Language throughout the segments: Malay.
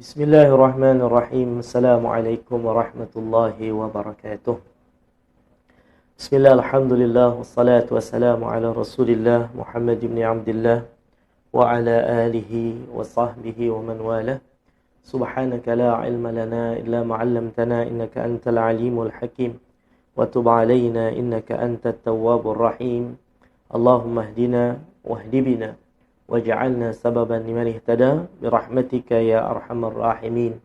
Bismillahirrahmanirrahim. Assalamualaikum warahmatullahi wabarakatuh. Bismillah, alhamdulillah, wassalatu wassalamu ala rasulillah Muhammad ibn Abdullah wa ala alihi wa sahbihi wa man wala. Subhanaka la ilma lana illa ma'allamtana innaka antal alimul hakim wa tub alayna innaka antat tawwabur rahim. Allahumma hdina wahdi bina waj'alna sababan liman ihtada birahmatika ya arhamar rahimin.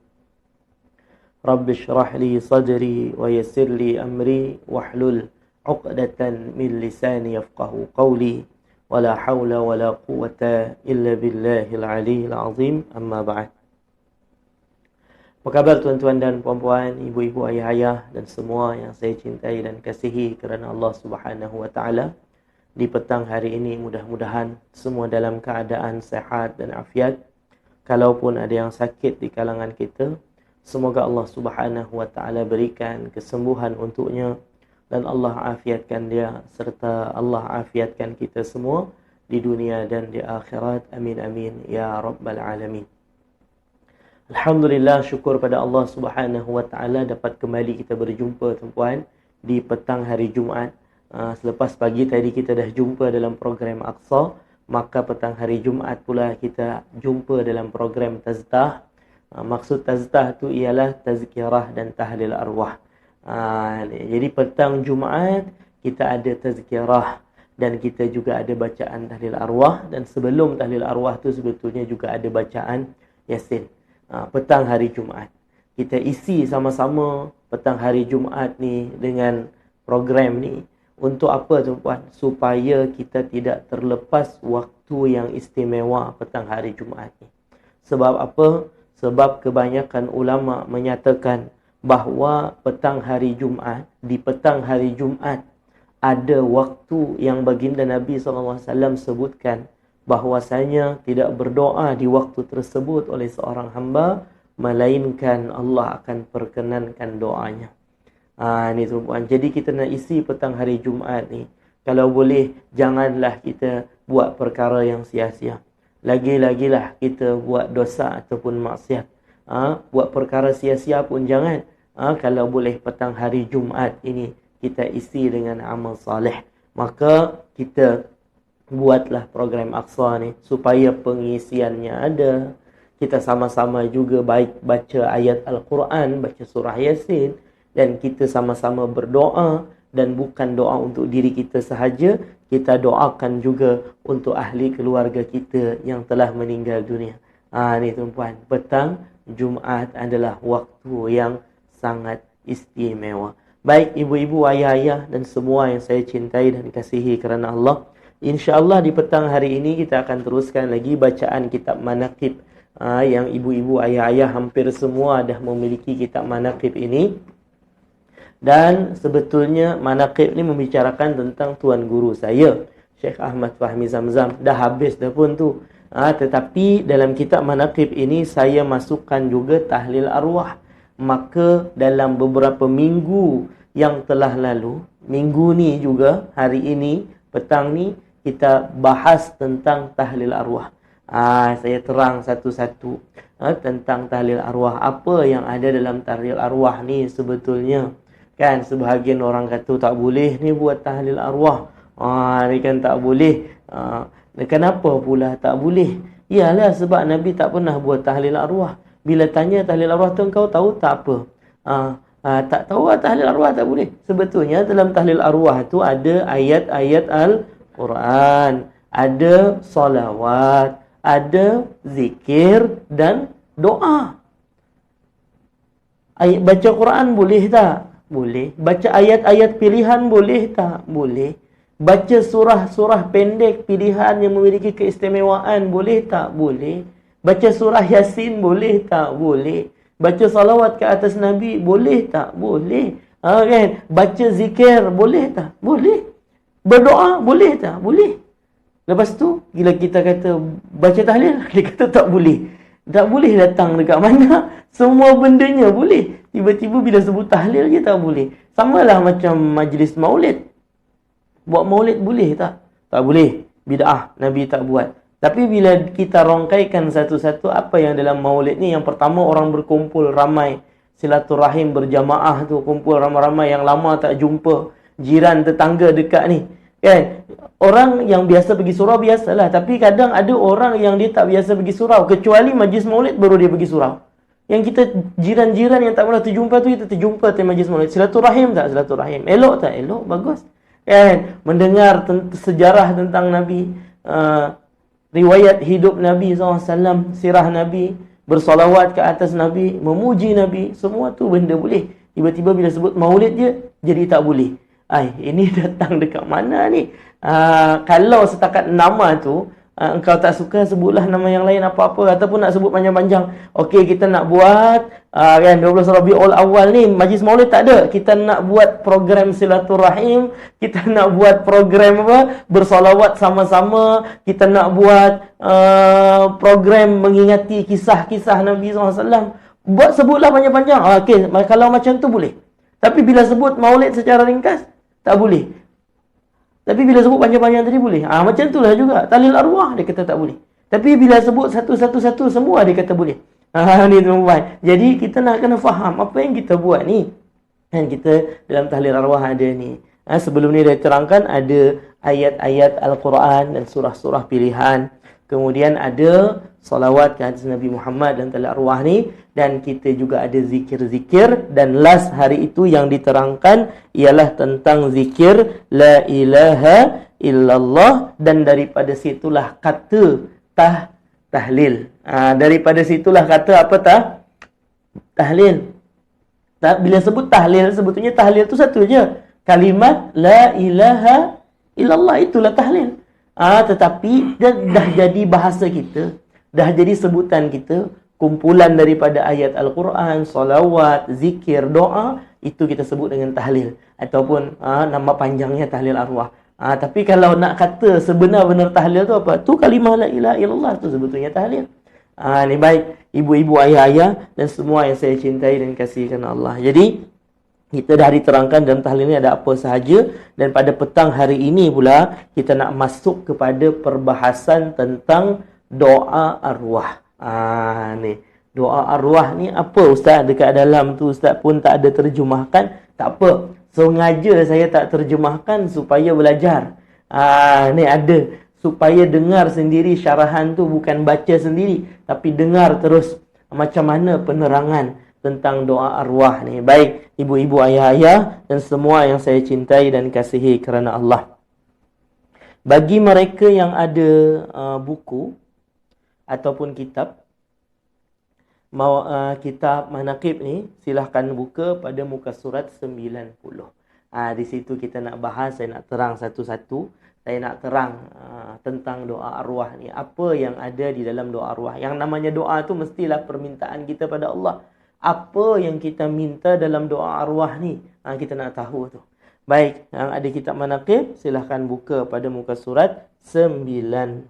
Rabbi shrah li sadri wa yassir li amri wahlul 'uqdatan min lisani yafqahu qawli wala haula wala quwwata illa billahil aliyyil azim. Amma ba'd. Apa khabar tuan-tuan dan puan-puan, ibu-ibu, ayah-ayah dan semua yang saya cintai dan kasihi kerana Allah Subhanahu wa taala. Di petang hari ini mudah-mudahan semua dalam keadaan sehat dan afiat. Kalaupun ada yang sakit di kalangan kita, semoga Allah Subhanahu wa taala berikan kesembuhan untuknya dan Allah afiatkan dia serta Allah afiatkan kita semua di dunia dan di akhirat. Amin amin ya rabbal alamin. Alhamdulillah, syukur pada Allah Subhanahu wa taala dapat kembali kita berjumpa tuan-puan di petang hari Jumaat. Selepas pagi tadi kita dah jumpa dalam program Aqsa, maka petang hari Jumaat pula kita jumpa dalam program Tazkiyah. Maksud Tazkiyah tu ialah tazkirah dan tahlil arwah. Jadi petang Jumaat kita ada tazkirah dan kita juga ada bacaan tahlil arwah, dan sebelum tahlil arwah tu sebetulnya juga ada bacaan Yasin. Petang hari Jumaat kita isi sama-sama petang hari Jumaat ni dengan program ni. Untuk apa tuan-puan? Supaya kita tidak terlepas waktu yang istimewa petang hari Jumaat ni. Sebab apa? Sebab kebanyakan ulama menyatakan bahawa petang hari Jumaat, di petang hari Jumaat ada waktu yang baginda Nabi SAW sebutkan bahwasanya tidak berdoa di waktu tersebut oleh seorang hamba, melainkan Allah akan perkenankan doanya. Ni tuan-puan. Jadi kita nak isi petang hari Jumaat ni, kalau boleh janganlah kita buat perkara yang sia-sia. Lagi-lagilah kita buat dosa ataupun maksiat. Buat perkara sia-sia pun jangan. Kalau boleh petang hari Jumaat ini kita isi dengan amal saleh, maka kita buatlah program Aqsa ni supaya pengisiannya ada. Kita sama-sama juga baik baca ayat Al-Quran, baca surah Yasin, dan kita sama-sama berdoa, dan bukan doa untuk diri kita sahaja, kita doakan juga untuk ahli keluarga kita yang telah meninggal dunia. Ni tuan-puan, petang Jumaat adalah waktu yang sangat istimewa. Baik ibu-ibu, ayah-ayah dan semua yang saya cintai dan kasihi kerana Allah, insya-Allah di petang hari ini kita akan teruskan lagi bacaan kitab Manaqib. Yang ibu-ibu, ayah-ayah hampir semua dah memiliki kitab Manaqib ini. Dan sebetulnya Manaqib ni membicarakan tentang tuan guru saya, Syekh Ahmad Fahmi Zamzam. Dah habis dah pun tu. Tetapi dalam kitab Manaqib ini saya masukkan juga tahlil arwah. Maka dalam beberapa minggu yang telah lalu, minggu ni juga, hari ini, petang ni, kita bahas tentang tahlil arwah. Saya terang satu-satu tentang tahlil arwah. Apa yang ada dalam tahlil arwah ni sebetulnya. Kan sebahagian orang kata tak boleh ni buat tahlil arwah. Ni kan tak boleh. Kenapa pula tak boleh? Iyalah sebab Nabi tak pernah buat tahlil arwah. Bila tanya tahlil arwah tu kau tahu tak apa? Tak tahu tahlil arwah tak boleh. Sebetulnya dalam tahlil arwah tu ada ayat-ayat Al-Quran, ada salawat, ada zikir dan doa. Baca Quran boleh tak? Boleh. Baca ayat-ayat pilihan boleh tak? Boleh. Baca surah-surah pendek pilihan yang memiliki keistimewaan boleh tak? Boleh. Baca surah Yasin boleh tak? Boleh. Baca salawat ke atas Nabi boleh tak? Boleh. Kan? Baca zikir boleh tak? Boleh. Berdoa boleh tak? Boleh. Lepas tu, bila kita kata baca tahlil, dia kata tak boleh. Tak boleh datang dekat mana? Semua bendanya boleh. Tiba-tiba bila sebut tahlil je tak boleh. Samalah macam majlis maulid. Buat maulid boleh tak? Tak boleh. Bid'ah. Nabi tak buat. Tapi bila kita rongkaikan satu-satu apa yang dalam maulid ni, yang pertama orang berkumpul ramai, silaturahim berjamaah tu, kumpul ramai-ramai yang lama tak jumpa, jiran tetangga dekat ni. Kan? Orang yang biasa pergi surau biasalah, tapi kadang ada orang yang dia tak biasa pergi surau, kecuali majlis maulid baru dia pergi surau. Yang kita jiran-jiran yang tak pernah terjumpa tu, kita terjumpa di majlis maulid. Silaturahim tak? Silaturahim. Elok tak? Elok. Bagus. Kan? Mendengar sejarah tentang Nabi, riwayat hidup Nabi SAW, sirah Nabi, bersolawat ke atas Nabi, memuji Nabi, semua tu benda boleh. Tiba-tiba bila sebut maulid je, jadi tak boleh. Ini datang dekat mana ni? Kalau setakat nama tu, engkau tak suka, sebutlah nama yang lain apa-apa, ataupun nak sebut panjang-panjang. Okey, kita nak buat kan 12 Rabiul Awal ni majlis maulid tak ada. Kita nak buat program silaturahim, kita nak buat program apa? Bersolawat sama-sama, kita nak buat program mengingati kisah-kisah Nabi SAW. Sebutlah panjang-panjang. Okey, kalau macam tu boleh. Tapi bila sebut maulid secara ringkas, tak boleh. Tapi bila sebut panjang-panjang tadi boleh. Macam itulah juga. Tahlil arwah dia kata tak boleh. Tapi bila sebut satu-satu semua dia kata boleh. Ni tuan-tuan. Jadi kita nak kena faham apa yang kita buat ni. Kan kita dalam tahlil arwah ada ni. Sebelum ni dah terangkan ada ayat-ayat Al-Quran dan surah-surah pilihan. Kemudian ada salawat ke atas Nabi Muhammad dan tahlil arwah ni. Dan kita juga ada zikir-zikir. Dan last hari itu yang diterangkan ialah tentang zikir La ilaha illallah. Dan daripada situlah kata tahlil. Daripada situlah kata apa tahlil. Bila sebut tahlil, sebetulnya tahlil tu satu je. Kalimat La ilaha illallah, itulah tahlil. Tetapi dah jadi bahasa kita, dah jadi sebutan kita, kumpulan daripada ayat Al-Quran, salawat, zikir, doa, itu kita sebut dengan tahlil. Ataupun nama panjangnya tahlil arwah. Tapi kalau nak kata sebenar-benar tahlil tu apa? Tu kalimah la ilaha illallah tu sebetulnya tahlil. Ni baik ibu-ibu, ayah-ayah dan semua yang saya cintai dan kasihi kerana Allah. Jadi kita dah diterangkan dalam tahlil ni ada apa sahaja. Dan pada petang hari ini pula kita nak masuk kepada perbahasan tentang doa arwah. Ni doa arwah ni apa ustaz? Dekat dalam tu ustaz pun tak ada terjemahkan. Tak apa, sengaja saya tak terjemahkan supaya belajar. Ni ada supaya dengar sendiri syarahan tu, bukan baca sendiri, tapi dengar terus macam mana penerangan tentang doa arwah ni. Baik ibu-ibu, ayah-ayah dan semua yang saya cintai dan kasihi kerana Allah. Bagi mereka yang ada buku ataupun kitab kitab manaqib ni, silahkan buka pada muka surat 90. Di situ kita nak bahas, saya nak terang satu-satu. Saya nak terang tentang doa arwah ni. Apa yang ada di dalam doa arwah. Yang namanya doa tu mestilah permintaan kita pada Allah. Apa yang kita minta dalam doa arwah ni, kita nak tahu tu. Baik, yang ada kitab manaqib, silahkan buka pada muka surat 90.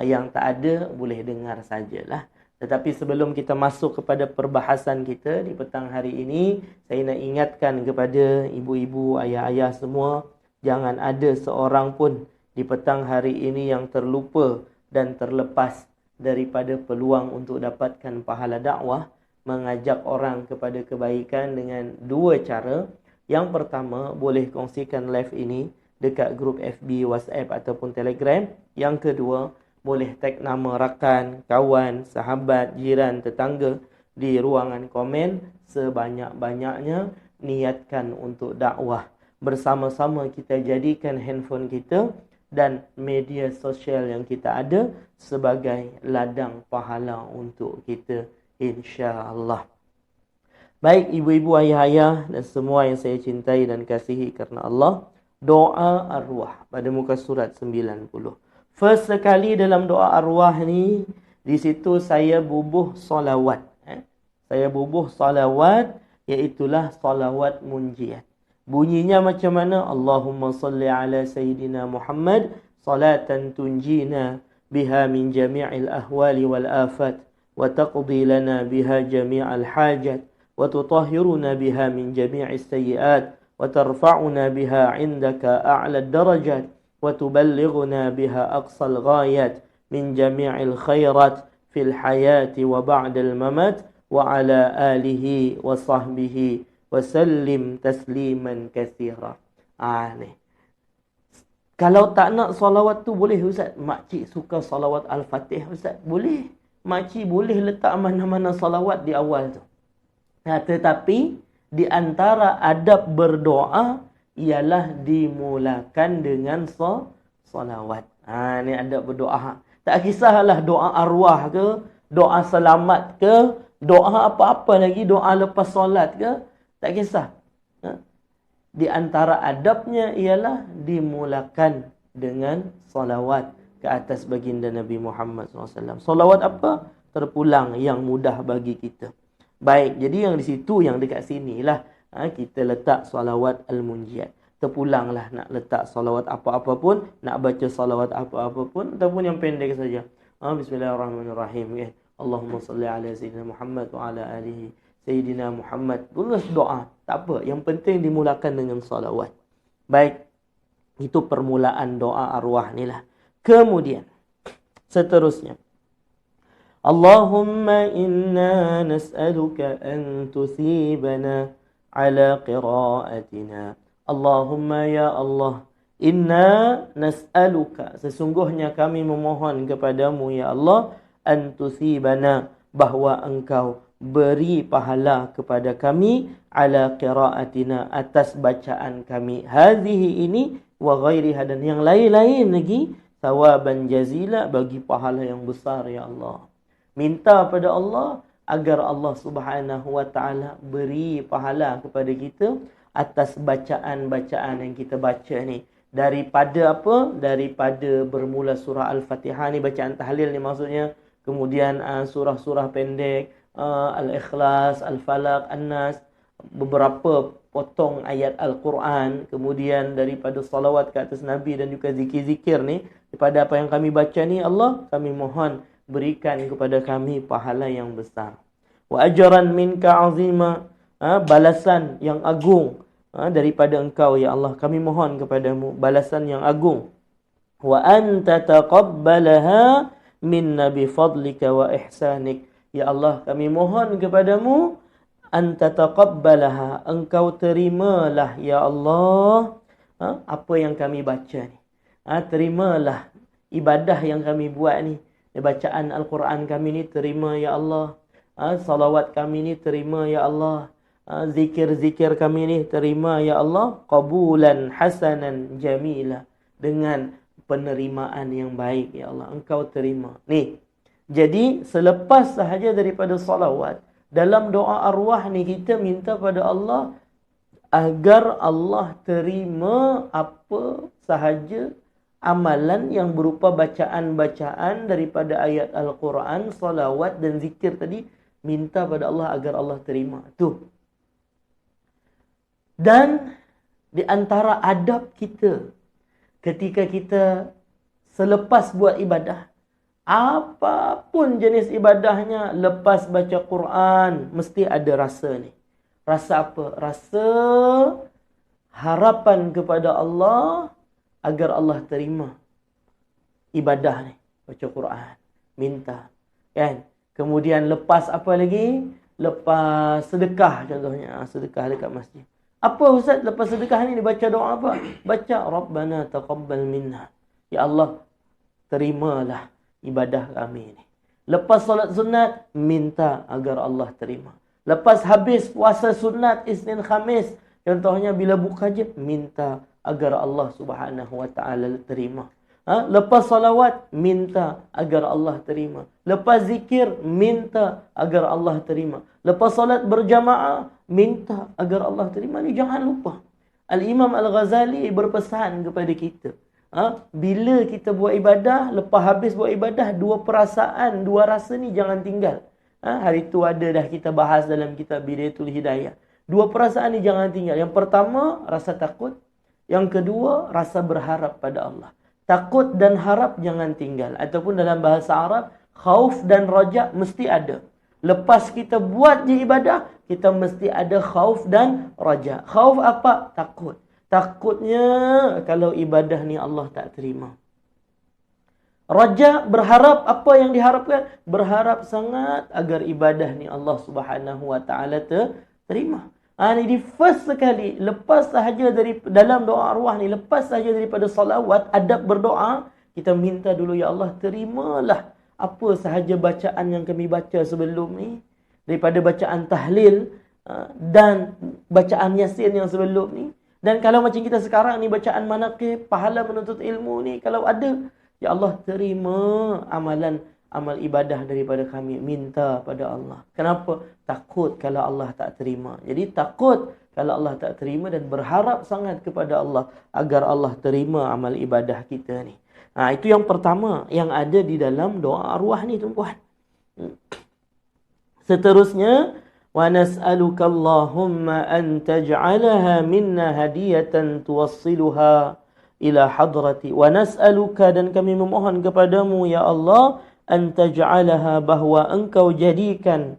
Yang tak ada, boleh dengar sajalah. Tetapi sebelum kita masuk kepada perbahasan kita di petang hari ini, saya nak ingatkan kepada ibu-ibu, ayah-ayah semua, jangan ada seorang pun di petang hari ini yang terlupa dan terlepas daripada peluang untuk dapatkan pahala dakwah, mengajak orang kepada kebaikan dengan dua cara. Yang pertama, boleh kongsikan live ini dekat grup FB, WhatsApp ataupun Telegram. Yang kedua, boleh tag nama rakan, kawan, sahabat, jiran, tetangga di ruangan komen. Sebanyak-banyaknya niatkan untuk dakwah. Bersama-sama kita jadikan handphone kita dan media sosial yang kita ada sebagai ladang pahala untuk kita, insya-Allah. Baik ibu-ibu, ayah-ayah dan semua yang saya cintai dan kasihi kerana Allah, doa arwah pada muka surat 90. First sekali dalam doa arwah ni, di situ saya bubuh salawat. Saya bubuh salawat, iaitulah salawat munjiat. Bunyinya macam mana? Allahumma salli ala Sayyidina Muhammad salatan tunjina biha min jami'il ahwali wal afat wa taqdi lana biha jami'al hajat wa tutahhiruna biha min jami'is sayyiat wa tarfa'una biha 'indaka a'la darajat وتبلغنا بها أقصى الغايات من جميع الخيرات في الحياة وبعد الممات وعلى آله وصحبه وسلم تسليما كثيرا. Ni. Kalau tak nak salawat tu boleh Ustaz. Makcik suka salawat Al-Fatih Ustaz. Boleh. Makcik boleh letak mana-mana salawat di awal tu. Tetapi di antara adab berdoa ialah dimulakan dengan salawat. Ni adab berdoa. Tak kisahlah doa arwah ke, doa selamat ke, doa apa-apa lagi, doa lepas solat ke, tak kisah. Di antara adabnya ialah dimulakan dengan salawat ke atas baginda Nabi Muhammad SAW. Salawat apa? Terpulang yang mudah bagi kita. Baik, jadi yang di situ, yang dekat sinilah kita letak salawat al-munjiat. Terpulanglah nak letak salawat apa-apa pun, nak baca salawat apa-apa pun, ataupun yang pendek saja. Bismillahirrahmanirrahim. Allahumma salli ala Sayyidina Muhammad wa ala alihi Sayyidina Muhammad. Terus doa. Tak apa. Yang penting dimulakan dengan salawat. Baik. Itu permulaan doa arwah ni lah. Kemudian. Seterusnya. Allahumma inna nas'aluka an tusibana ala qira'atina. Allahumma ya Allah. Inna nas'aluka. Sesungguhnya kami memohon kepadamu ya Allah. An tusibana. Bahawa engkau beri pahala kepada kami ala qiraatina atas bacaan kami hadhihi ini wa ghairiha dan yang lain-lain lagi thawaban jazila bagi pahala yang besar ya Allah. Minta pada Allah agar Allah Subhanahu wa taala beri pahala kepada kita atas bacaan-bacaan yang kita baca ni. Daripada apa? Daripada bermula surah Al-Fatihah ni, bacaan tahlil ni maksudnya. Kemudian surah-surah pendek, Al-Ikhlas, Al-Falaq, An-Nas, beberapa potong ayat Al-Quran, kemudian daripada salawat ke atas Nabi dan juga zikir-zikir ni, daripada apa yang kami baca ni, Allah, kami mohon berikan kepada kami pahala yang besar. Wa ajran minka azima, balasan yang agung daripada engkau ya Allah, kami mohon kepadamu balasan yang agung. Wa anta taqabbalaha minna bi fadlika wa ihsanik. Ya Allah, kami mohon kepadamu anta taqabbalaha, engkau terimalah ya Allah apa yang kami baca ni. Terimalah ibadah yang kami buat ni. Bacaan Al-Quran kami ni terima ya Allah. Salawat kami ni terima ya Allah. Zikir-zikir kami ni terima ya Allah. Qabulan hasanan jamila, dengan penerimaan yang baik ya Allah, engkau terima. Ni. Jadi selepas sahaja daripada salawat, dalam doa arwah ni kita minta pada Allah agar Allah terima apa sahaja amalan yang berupa bacaan-bacaan daripada ayat Al-Quran, salawat dan zikir tadi. Minta pada Allah agar Allah terima. Tu. Dan di antara adab kita ketika kita selepas buat ibadah, apapun jenis ibadahnya, lepas baca Quran, mesti ada rasa ni. Rasa apa? Rasa harapan kepada Allah agar Allah terima ibadah ni. Baca Quran, minta. Kan? Kemudian lepas apa lagi? Lepas sedekah contohnya. Sedekah dekat masjid. Apa Ustaz? Lepas sedekah ni dibaca doa apa? Baca Rabbana taqabbal minna. Ya Allah, terimalah ibadah kami ni. Lepas solat sunat, minta agar Allah terima. Lepas habis puasa sunat Isnin Khamis, contohnya bila buka je, minta agar Allah Subhanahu wa taala terima. Lepas salawat, minta agar Allah terima. Lepas zikir, minta agar Allah terima. Lepas salat berjamaah, minta agar Allah terima. Ni jangan lupa. Al-Imam Al-Ghazali berpesan kepada kita. Bila kita buat ibadah, lepas habis buat ibadah, dua perasaan, dua rasa ni jangan tinggal. Hari tu ada dah kita bahas dalam kitab Bidayatul Hidayah. Dua perasaan ni jangan tinggal. Yang pertama, rasa takut. Yang kedua, rasa berharap pada Allah. Takut dan harap jangan tinggal. Ataupun dalam bahasa Arab, khauf dan raja mesti ada. Lepas kita buat je ibadah, kita mesti ada khauf dan raja. Khauf apa? Takut. Takutnya kalau ibadah ni Allah tak terima. Raja berharap, apa yang diharapkan? Berharap sangat agar ibadah ni Allah Subhanahu wa taala terima. Ini di first sekali, lepas sahaja dari dalam doa arwah ni, lepas sahaja daripada salawat, adab berdoa, kita minta dulu, ya Allah, terimalah apa sahaja bacaan yang kami baca sebelum ni, daripada bacaan tahlil dan bacaan yasin yang sebelum ni. Dan kalau macam kita sekarang ni, bacaan manaqib, pahala menuntut ilmu ni, kalau ada, ya Allah, terima amal ibadah daripada kami. Minta pada Allah. Kenapa? Takut kalau Allah tak terima. Jadi takut kalau Allah tak terima dan berharap sangat kepada Allah agar Allah terima amal ibadah kita ni. Itu yang pertama yang ada di dalam doa arwah ni, tuan-puan. Seterusnya, wa nas'aluka Allahumma an taj'alaha minna hadiyatan tuwassiluha ila hadrati. Wa nas'aluka, dan kami memohon kepadamu, ya Allah, an taj'alaha, bahawa engkau jadikan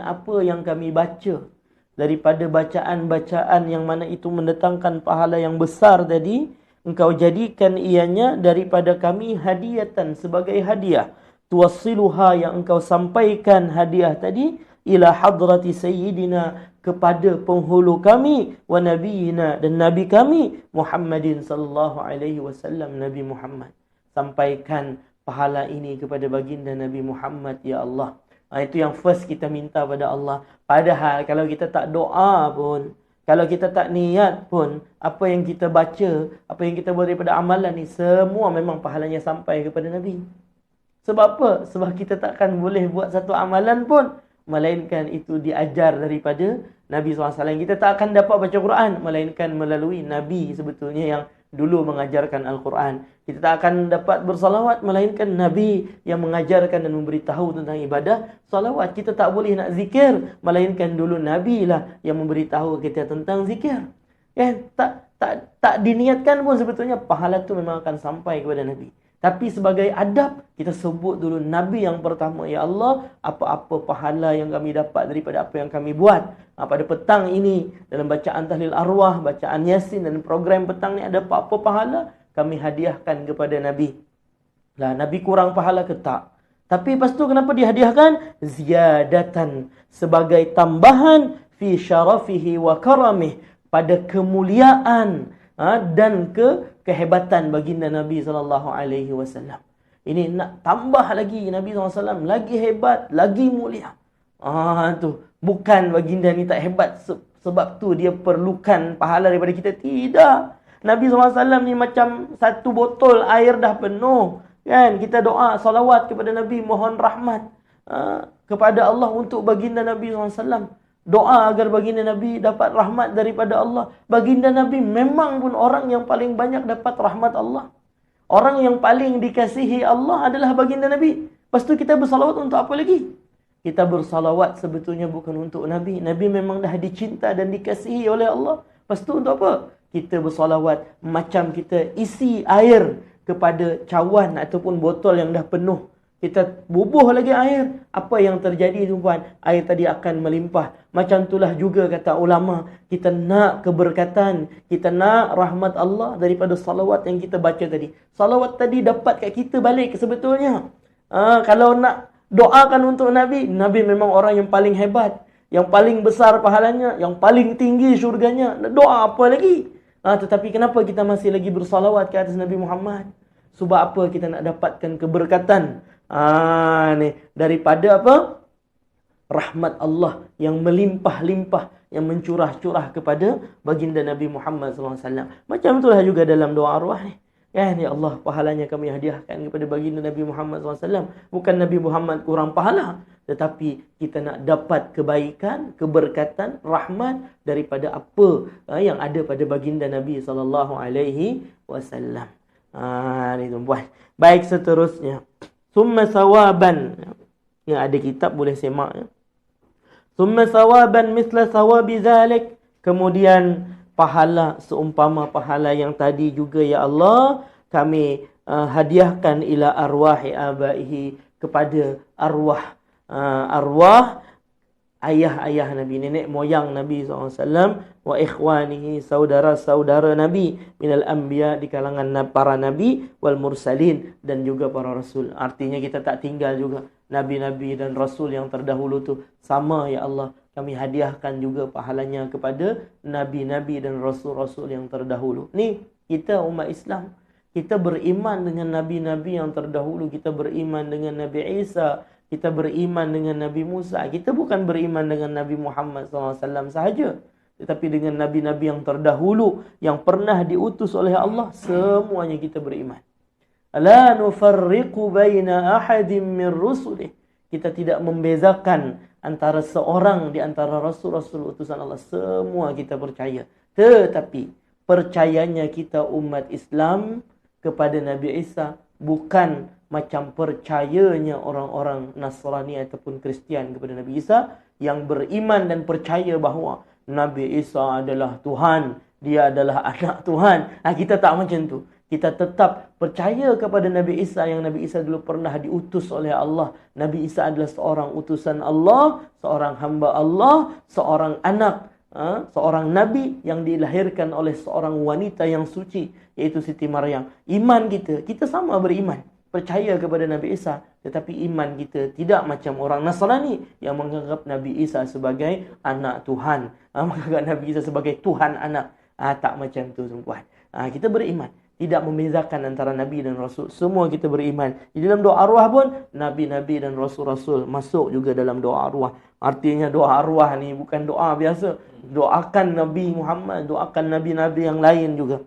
apa yang kami baca daripada bacaan-bacaan yang mana itu mendatangkan pahala yang besar tadi, engkau jadikan ianya daripada kami hadiyatan, sebagai hadiah, tuwassiluha, yang engkau sampaikan hadiah tadi, ila hadrati sayyidina, kepada penghulu kami, wa nabiyina, dan nabi kami, Muhammadin sallallahu alaihi wasallam, Nabi Muhammad. Sampaikan pahala ini kepada baginda Nabi Muhammad, ya Allah. Itu yang first kita minta pada Allah. Padahal kalau kita tak doa pun, kalau kita tak niat pun, apa yang kita baca, apa yang kita buat daripada amalan ni, semua memang pahalanya sampai kepada Nabi. Sebab apa? Sebab kita takkan boleh buat satu amalan pun melainkan itu diajar daripada Nabi SAW. Kita tak akan dapat baca Quran melainkan melalui Nabi sebetulnya yang dulu mengajarkan Al-Quran. Kita tak akan dapat bersalawat melainkan Nabi yang mengajarkan dan memberitahu tentang ibadah salawat. Kita tak boleh nak zikir melainkan dulu Nabi lah yang memberitahu kita tentang zikir. Tak diniatkan pun sebetulnya pahala tu memang akan sampai kepada Nabi. Tapi sebagai adab, kita sebut dulu Nabi yang pertama. Ya Allah, apa-apa pahala yang kami dapat daripada apa yang kami buat pada petang ini, dalam bacaan tahlil arwah, bacaan yasin dan program petang ni, ada apa-apa pahala, kami hadiahkan kepada Nabi. Lah, Nabi kurang pahala ke tak? Tapi lepas tu kenapa dihadiahkan? Ziyadatan, sebagai tambahan, fi syarafihi wa karamih, pada kemuliaan dan kehebatan baginda Nabi SAW. Ini nak tambah lagi Nabi SAW lagi hebat, lagi mulia. Tu bukan baginda ni tak hebat sebab tu dia perlukan pahala daripada kita. Tidak. Nabi SAW ni macam satu botol air dah penuh. Kan? Kita doa salawat kepada Nabi, mohon rahmat kepada Allah untuk baginda Nabi SAW. Doa agar baginda Nabi dapat rahmat daripada Allah. Baginda Nabi memang pun orang yang paling banyak dapat rahmat Allah. Orang yang paling dikasihi Allah adalah baginda Nabi. Lepas tu kita bersalawat untuk apa lagi? Kita bersalawat sebetulnya bukan untuk Nabi. Nabi memang dah dicinta dan dikasihi oleh Allah. Lepas tu untuk apa? Kita bersalawat macam kita isi air kepada cawan ataupun botol yang dah penuh. Kita bubuh lagi air. Apa yang terjadi, tuan-puan? Air tadi akan melimpah. Macam itulah juga kata ulama. Kita nak keberkatan. Kita nak rahmat Allah daripada salawat yang kita baca tadi. Salawat tadi dapat kat kita balik sebetulnya. Kalau nak doakan untuk Nabi, Nabi memang orang yang paling hebat. Yang paling besar pahalanya. Yang paling tinggi syurganya. Doa apa lagi? Tetapi kenapa kita masih lagi bersalawat ke atas Nabi Muhammad? Sebab apa kita nak dapatkan keberkatan? Ni daripada apa? Rahmat Allah yang melimpah-limpah, yang mencurah-curah kepada baginda Nabi Muhammad SAW. Macam itulah juga dalam doa arwah ni. Ya Allah, pahalanya kami hadiahkan kepada baginda Nabi Muhammad SAW. Bukan Nabi Muhammad kurang pahala, tetapi kita nak dapat kebaikan, keberkatan, rahmat daripada apa yang ada pada baginda Nabi SAW. Ni tuan-puan. Baik, seterusnya. Summa sawaban. Yang ada kitab boleh semak. Summa sawaban misla sawabi zalik. Kemudian pahala seumpama pahala yang tadi juga, ya Allah, kami hadiahkan ila arwahi abaihi, kepada arwah ayah-ayah Nabi, nenek moyang Nabi SAW, wa ikhwanihi, saudara-saudara Nabi, minal anbiya, di kalangan para Nabi, wal mursalin, dan juga para Rasul. Artinya kita tak tinggal juga Nabi-Nabi dan Rasul yang terdahulu tu. Sama ya Allah, kami hadiahkan juga pahalanya kepada Nabi-Nabi dan Rasul-Rasul yang terdahulu. Ni, kita umat Islam, kita beriman dengan Nabi-Nabi yang terdahulu. Kita beriman dengan Nabi Isa, kita beriman dengan Nabi Musa. Kita bukan beriman dengan Nabi Muhammad SAW sahaja, tetapi dengan Nabi-Nabi yang terdahulu yang pernah diutus oleh Allah. Semuanya kita beriman. La nufarriqu baina ahadin min rusulih. Kita tidak membezakan antara seorang di antara Rasul-Rasul utusan Allah. Semua kita percaya. Tetapi percayanya kita umat Islam kepada Nabi Isa bukan macam percayanya orang-orang Nasrani ataupun Kristian kepada Nabi Isa, yang beriman dan percaya bahawa Nabi Isa adalah Tuhan, dia adalah anak Tuhan. Kita tak macam tu. Kita tetap percaya kepada Nabi Isa, yang Nabi Isa dulu pernah diutus oleh Allah. Nabi Isa adalah seorang utusan Allah, seorang hamba Allah, seorang anak, seorang Nabi yang dilahirkan oleh seorang wanita yang suci, iaitu Siti Maryam. Iman kita sama beriman, percaya kepada Nabi Isa, tetapi iman kita tidak macam orang Nasrani yang menganggap Nabi Isa sebagai anak Tuhan, menganggap Nabi Isa sebagai Tuhan anak. Tak macam tu tuan-tuan. Kita beriman, tidak membezakan antara Nabi dan Rasul. Semua kita beriman. Di dalam doa arwah pun, Nabi-Nabi dan Rasul-Rasul masuk juga dalam doa arwah. Artinya doa arwah ni bukan doa biasa. Doakan Nabi Muhammad, doakan Nabi-Nabi yang lain juga.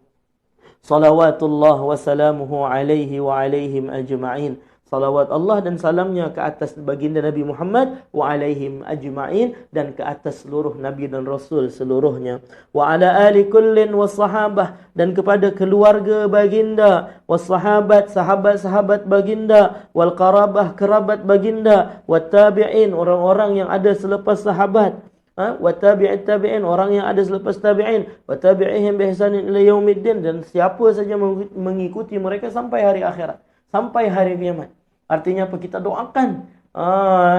Salawatullah wa salamuhu alaihi wa alaihim ajma'in. Salawat Allah dan salamnya ke atas baginda Nabi Muhammad, wa alaihim ajma'in, dan ke atas seluruh Nabi dan Rasul seluruhnya. Wa ala ali kullin wa sahabah, dan kepada keluarga baginda, wa sahabat, sahabat-sahabat baginda, wal qarabah, kerabat baginda, wa tabi'in, orang-orang yang ada selepas sahabat, wa tabi'it tabi'in, orang yang ada selepas tabi'in, wa tabi'ihim bi ihsanin ila yaumiddin, dan siapa saja mengikuti mereka sampai hari akhirat, sampai hari kiamat. Artinya apa? Kita doakan.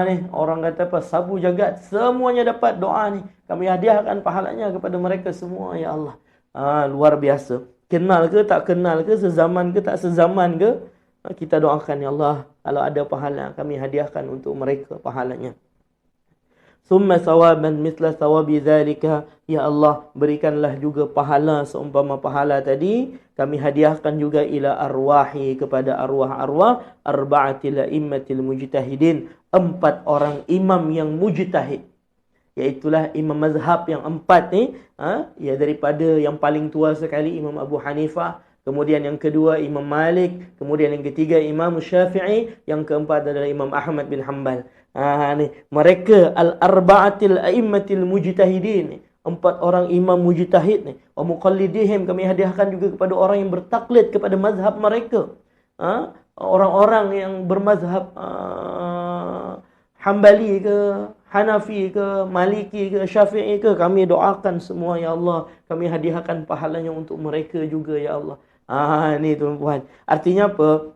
Ni orang kata apa? Sabu jagat, semuanya dapat doa ni. Kami hadiahkan pahalanya kepada mereka semua ya Allah. Luar biasa. Kenal ke tak kenal ke, sezaman ke tak sezaman ke, kita doakan ya Allah, kalau ada pahala kami hadiahkan untuk mereka pahalanya. Summa sawaban mithla sawabi dzalika, ya Allah, berikanlah juga pahala seumpama pahala tadi. Kami hadiahkan juga ila arwahi, kepada arwah-arwah arba'atil a'immatil mujtahidin, 4 orang imam yang mujtahid, iaitulah imam mazhab yang 4 ni, ya, daripada yang paling tua sekali Imam Abu Hanifah, kemudian yang kedua Imam Malik, kemudian yang ketiga Imam Syafi'i, yang keempat adalah Imam Ahmad bin Hanbal. Ni mereka al-arba'atil a'immatil mujtahidin, 4 orang imam mujtahid ni. Wa muqallidihim, kami hadiahkan juga kepada orang yang bertaklid kepada mazhab mereka. Orang-orang yang bermazhab Hambali ke, Hanafi ke, Maliki ke, Syafi'i ke, kami doakan semua ya Allah. Kami hadiahkan pahalanya untuk mereka juga ya Allah. Ni tuan-tuan. Artinya apa?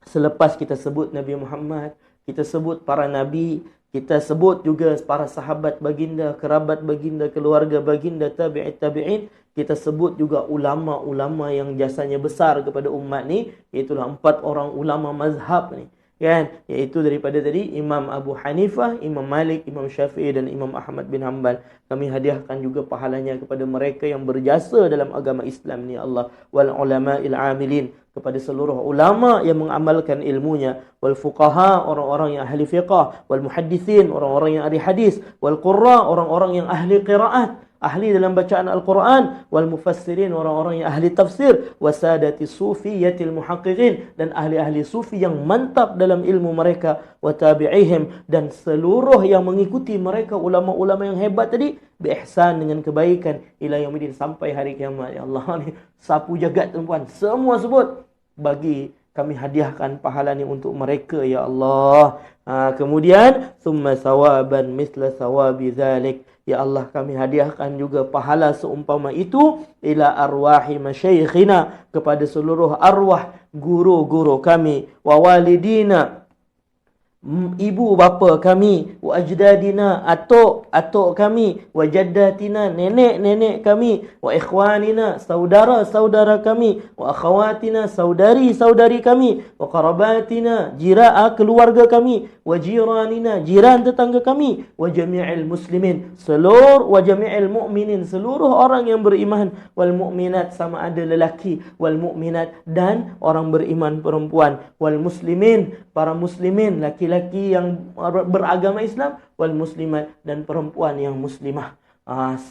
Selepas kita sebut Nabi Muhammad, kita sebut para Nabi, kita sebut juga para sahabat baginda, kerabat baginda, keluarga baginda, tabi'it tabi'in. Kita sebut juga ulama-ulama yang jasanya besar kepada umat ni, iaitulah 4 orang ulama mazhab ni, kan? Iaitu daripada tadi Imam Abu Hanifah, Imam Malik, Imam Syafi'i dan Imam Ahmad bin Hanbal. Kami hadiahkan juga pahalanya kepada mereka yang berjasa dalam agama Islam ni Allah. Wal ulama'il amilin, kepada seluruh ulama yang mengamalkan ilmunya, wal fuqaha, orang-orang yang ahli fiqah, wal muhaddithin, orang-orang yang ahli hadis, wal qurra, orang-orang yang ahli qiraat, ahli dalam bacaan Al-Quran, wal mufassirin, orang-orang yang ahli tafsir, wasadati sufiyatil muhaqqiqin, dan ahli-ahli sufi yang mantap dalam ilmu mereka, wa tabi'ihim, dan seluruh yang mengikuti mereka, ulama-ulama yang hebat tadi, bi ihsan, dengan kebaikan, ila yaumidin, sampai hari kiamat. Ya Allah, ni sapu jagat tuan-tuan, semua sebut, bagi kami hadiahkan pahala ni untuk mereka ya Allah. Kemudian summa sawaban misla sawabi dzalik, ya Allah, kami hadiahkan juga pahala seumpama itu ila arwahi masyayikhina, kepada seluruh arwah guru-guru kami, wa walidina, ibu bapa kami, wa ajdadina, atuk kami, wa jaddatina, nenek kami, wa ikhwanina, saudara kami, wa akhawatina, saudari kami, wa qarabatina, keluarga kami, wa jiranina, jiran tetangga kami, wa jami'il muslimin, wa jami'il mu'minin, seluruh orang yang beriman, wal mu'minat, sama ada lelaki, wal mu'minat, dan orang beriman perempuan, wal muslimin, para muslimin, laki-laki yang beragama Islam, wal muslimat, dan perempuan yang muslimah.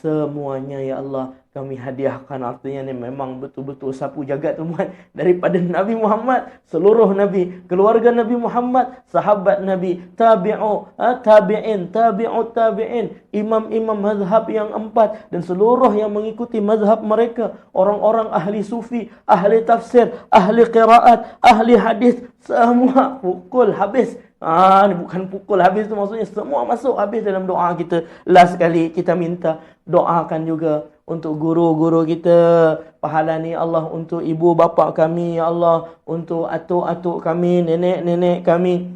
Semuanya ya Allah kami hadiahkan. Artinya ni memang betul-betul sapu jagat tuan, daripada Nabi Muhammad, seluruh Nabi, keluarga Nabi Muhammad, sahabat Nabi, tabi'in, tabi'in, imam-imam mazhab yang 4 dan seluruh yang mengikuti mazhab mereka, orang-orang ahli sufi, ahli tafsir, ahli qiraat, ahli hadis, semua pukul habis. Ni bukan pukul habis tu, maksudnya semua masuk habis dalam doa kita. Last sekali kita minta doakan juga untuk guru-guru kita, pahala ni Allah untuk ibu bapa kami, ya Allah, untuk atuk-atuk kami, nenek-nenek kami,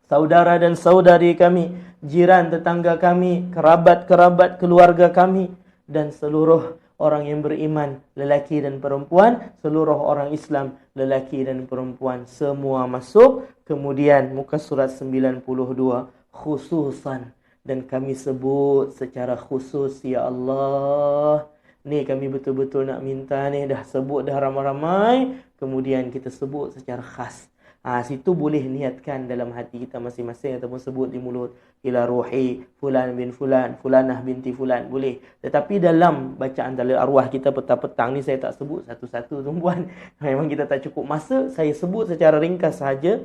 saudara dan saudari kami, jiran tetangga kami, kerabat-kerabat keluarga kami, dan seluruh orang yang beriman, lelaki dan perempuan, seluruh orang Islam, lelaki dan perempuan, semua masuk. Kemudian muka surat 92, khususan, dan kami sebut secara khusus, ya Allah, ni kami betul-betul nak minta ni, dah sebut dah ramai-ramai, kemudian kita sebut secara khas. Situ boleh niatkan dalam hati kita masing-masing ataupun sebut di mulut, ila ruhi fulan bin fulan, fulanah binti fulan, boleh. Tetapi dalam bacaan tahlil arwah kita petang-petang ni saya tak sebut satu-satu tuan-puan. Memang kita tak cukup masa, saya sebut secara ringkas sahaja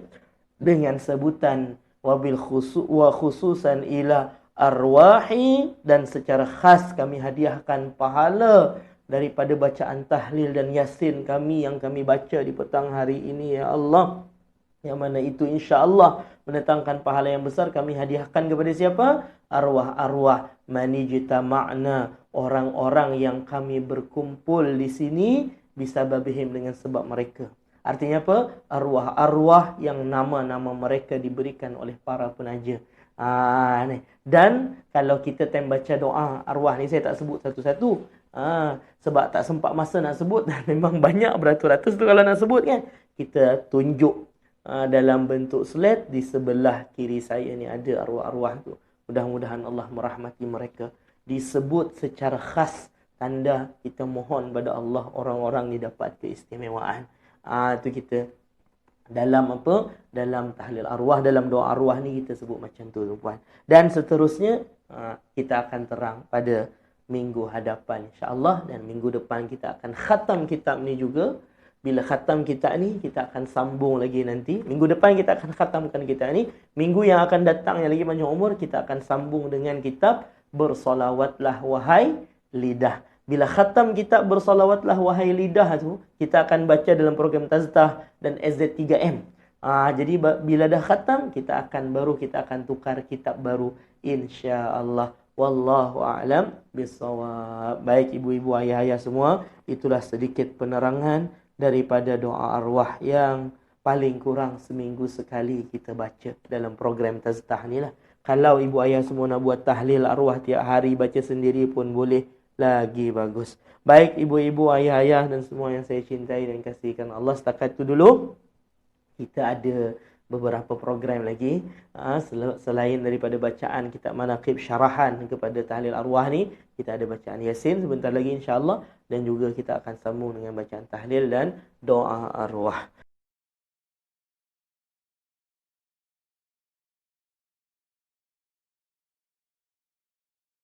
dengan sebutan wabil khususan ila arwahi, dan secara khas kami hadiahkan pahala daripada bacaan tahlil dan yasin kami yang kami baca di petang hari ini, ya Allah. Yang mana itu insya-Allah mendatangkan pahala yang besar. Kami hadiahkan kepada siapa? Arwah-arwah manijita makna, orang-orang yang kami berkumpul di sini bisa babihim dengan sebab mereka. Artinya apa? Arwah-arwah yang nama-nama mereka diberikan oleh para penaja. Ni. Dan kalau kita time baca doa arwah ni, saya tak sebut satu-satu. Sebab tak sempat masa nak sebut, dan memang banyak beratus-ratus tu kalau nak sebut kan. Kita tunjuk dalam bentuk slide di sebelah kiri saya ni ada arwah-arwah tu. Mudah-mudahan Allah merahmati mereka. Disebut secara khas, tanda kita mohon pada Allah orang-orang ni dapat keistimewaan. Tu kita dalam apa? Dalam tahlil arwah, dalam doa arwah ni kita sebut macam tu tuan-puan. Dan seterusnya kita akan terang pada minggu hadapan insya-Allah, dan minggu depan kita akan khatam kitab ni juga. Bila khatam kitab ni, kita akan sambung lagi nanti. Minggu depan kita akan khatamkan kitab ni. Minggu yang akan datang yang lagi panjang umur, kita akan sambung dengan kitab Bersolawatlah Wahai Lidah. Bila khatam kitab Bersolawatlah Wahai Lidah tu, kita akan baca dalam program Taztah dan SZ3M. Jadi bila dah khatam, kita akan tukar kitab baru insya-Allah. Wallahu a'lam bissawab. Baik ibu-ibu, ayah-ayah semua, itulah sedikit penerangan daripada doa arwah yang paling kurang seminggu sekali kita baca dalam program Taztah ni lah. Kalau ibu ayah semua nak buat tahlil arwah tiap hari, baca sendiri pun boleh, lagi bagus. Baik ibu-ibu, ayah-ayah dan semua yang saya cintai dan kasihkan Allah, setakat tu dulu. Kita ada beberapa program lagi selain daripada bacaan kitab manaqib syarahan kepada tahlil arwah ni, kita ada bacaan yasin sebentar lagi insya-Allah, dan juga kita akan sambung dengan bacaan tahlil dan doa arwah.